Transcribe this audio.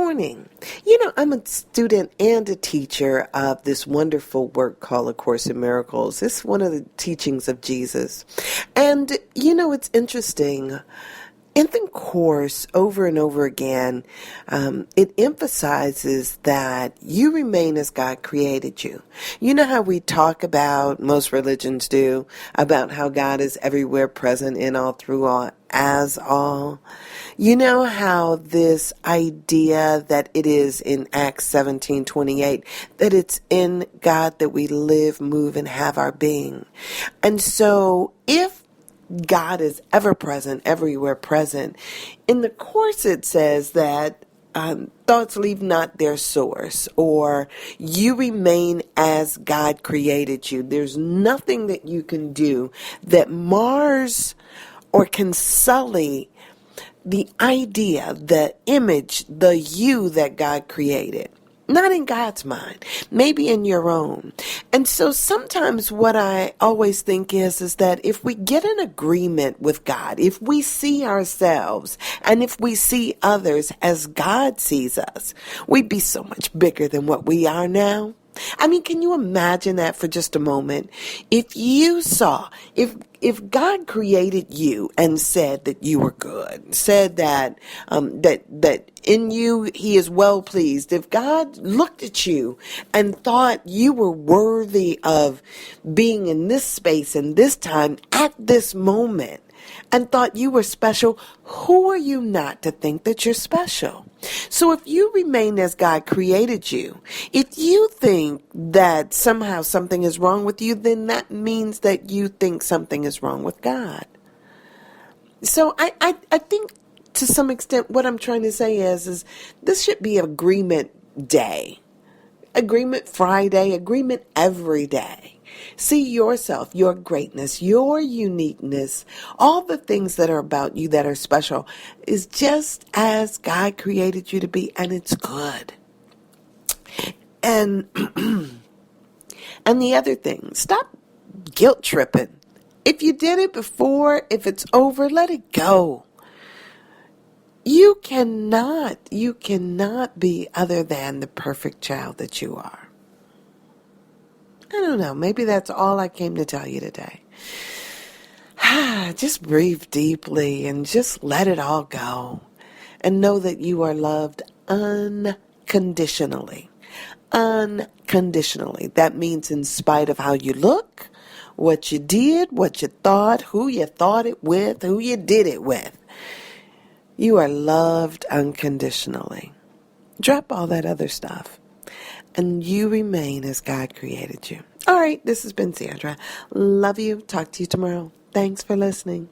morning. You know, I'm a student and a teacher of this wonderful work called A Course in Miracles. It's one of the teachings of Jesus. And, you know, it's interesting. In the Course, over and over again, it emphasizes that you remain as God created you. You know how we talk about, most religions do, about how God is everywhere present, in all, through all, as all. You know how this idea that it is in Acts 17:28, that it's in God that we live, move, and have our being. And so if God is ever present, everywhere present, in the Course it says that thoughts leave not their source, or you remain as God created you. There's nothing that you can do that mars or can sully the idea, the image, the you that God created. Not in God's mind, maybe in your own. And so sometimes what I always think is that if we get an agreement with God, if we see ourselves and if we see others as God sees us, we'd be so much bigger than what we are now. I mean, can you imagine that for just a moment? If you saw, if God created you and said that you were good, said that that in you He is well pleased, if God looked at you and thought you were worthy of being in this space and this time at this moment, and thought you were special, who are you not to think that you're special? So if you remain as God created you, if you think that somehow something is wrong with you, then that means that you think something is wrong with God. So I think to some extent what I'm trying to say is this should be Agreement Day. Agreement Friday, agreement every day. See yourself, your greatness, your uniqueness, all the things that are about you that are special is just as God created you to be, and it's good. And and the other thing, stop guilt tripping. If you did it before, if it's over, let it go. You cannot be other than the perfect child that you are. I don't know. Maybe that's all I came to tell you today. Just breathe deeply and just let it all go. And know that you are loved unconditionally. Unconditionally. That means in spite of how you look, what you did, what you thought, who you thought it with, who you did it with. You are loved unconditionally. Drop all that other stuff. And you remain as God created you. All right, this has been Sandra. Love you. Talk to you tomorrow. Thanks for listening.